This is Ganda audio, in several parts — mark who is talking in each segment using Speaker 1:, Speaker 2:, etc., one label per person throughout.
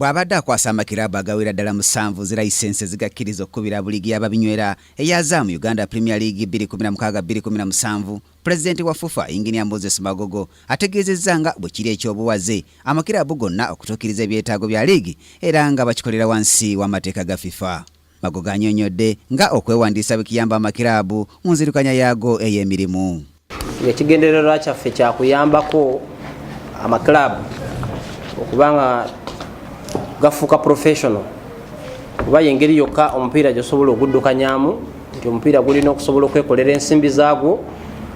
Speaker 1: Bwabadde akwasa amakirabu agawera ddala 7 zi license zigakkiriza okukubira buligi y'ababinywera eyaza mu Uganda Premier League 2016-2017, Pulezidenti wa FUFA Engineer Moses Magogo ategeezezza nga bwe kiri ekyobuwaze amakirabu gonna okutuukiriza ebyetaago bya liigi era nga bakikolera wansi w'amateeka ga FIFA. Magogo annyonnyodde nga okwewandiisa bikiyamba amakirabu mu nzirukanya yaago ey'emirimu.
Speaker 2: Ekigendererwa kyaffe kya kuyambako amakirabu okubanga gafuuka professional kuba yengeri yokka omupiira gyosobola okuddukanyamu nti omupiira gulina okusobola okwekolera ensimbi zaagwo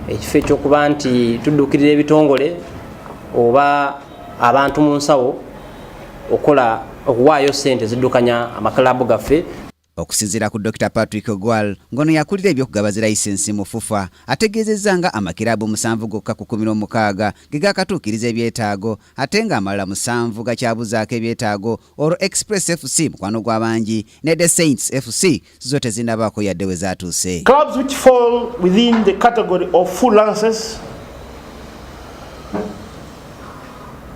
Speaker 2: ekifo ekyokuba nti tuddukirira ebitongole oba abantu mu nsawo okuwaayo ssente ziddukanya amakalabu gaffe.
Speaker 1: Okusinziira ku Dr. Patrick Ogwal ngono yakulira ebyokugabaza license mu FUFA ategeezezza nga amakirabu 7 gokka ku 16 ge gaakatuukiriza ebyetaago ate nga amalala 7 gakyabuzaako ebyetaago olwo Express FC mukwano gw'abangi ne The Saints FC zo tezinabaako yadde we zaatuuse.
Speaker 3: Clubs which fall within the category of full licenses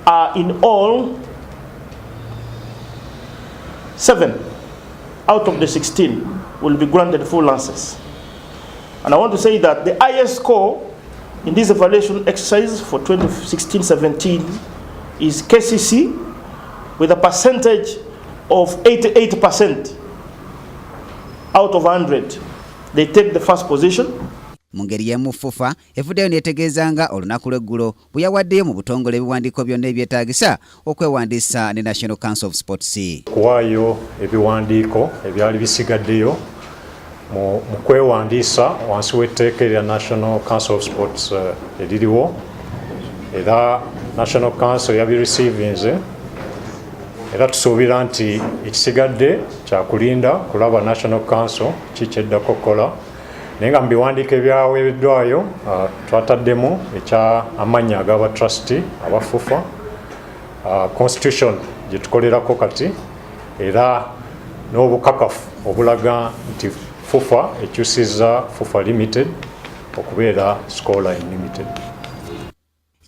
Speaker 3: are in all 7 out of the 16 will be granted full license. And I want to say that the highest score in this evaluation exercise for 2016-17 is KCC with a percentage of 88% out of 100. They take the first position.
Speaker 1: Mu ngeri y'emu FUFA evuddeyo neetegeeza nga olunaku lw'eggulo bwe yawaddeyo mu butongole ebiwandiiko byonna ebyetaagisa okwewandiisa ne National Council of Sports.
Speaker 4: Kuwaayo ebiwandiiko ebyali bisigaddeyo mu kwewandiisa wansi w'etteeka erya National Council of Sports eririwo era National Council yabirecevinze era tusuubira nti ekisigadde kyakulinda kulaba National Council kikyeddako kola. Nenga mbiwandiika ebyaweereddwayo twataddemu ekya amannya ag'aba trustee aba FUFA, constitution gye tukolerako kati era n'obukakafu obulaga nti FUFA ekyusizza FUFA Limited okubeera Scoreline Limited.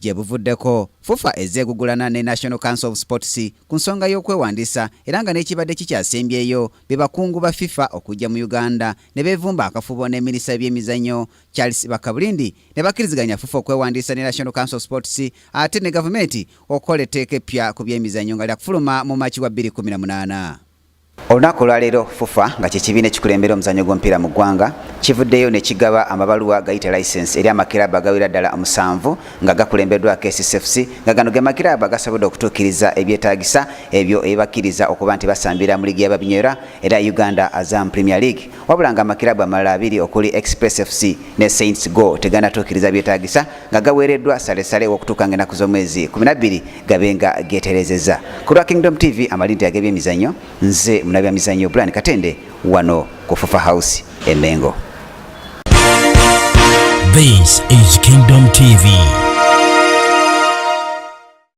Speaker 1: Gye buvuddeko FUFA ezeegugulana ne National Council of Sports ku nsonga y'okwewandiisa era nga n'ekibadde kikyasembyeyo be bakungu ba FIFA okujja mu Uganda ne beevumba akafubo ne minisita by'emizannyo Charles Bakabulindi ne bakkiriziganya FUFA okwewandiisa ne National Council of Sports ate ne gavumenti okukola etteeka eppya ku by'emizannyo nga lyakufuluma mu Maaci wa 2018. Olunaku olwaleero FUFA nga kyekibiina ekikulembera omuzannyo gw'omupiira mu ggwanga kivuddeyo ne kigaba amabaluwa gayita license eri amakirabu agawera ddala 7 nga gakulembeddwa KCCFC nga gano ge makirabu agasobodde okutuukiriza ebyetaagisa ebyo ebibakkiriza okuba nti basambira mu liigi y'ababinywera era Uganda Azam Premier League, wabula nga amakirabu amalala 2 okuli Express FC ne Saints Go teganatuukiriza byetaagisa nga gaweereddwa salesale okutuuka ng'ennaku z'omwezi 12 gabenga geeterezezza. Ku lwa Kingdom TV amalindi ag'ebyemizannyo nze munabya mizannyo Brian Katende wano ku FUFA House e Mengo.
Speaker 5: This is Kingdom TV.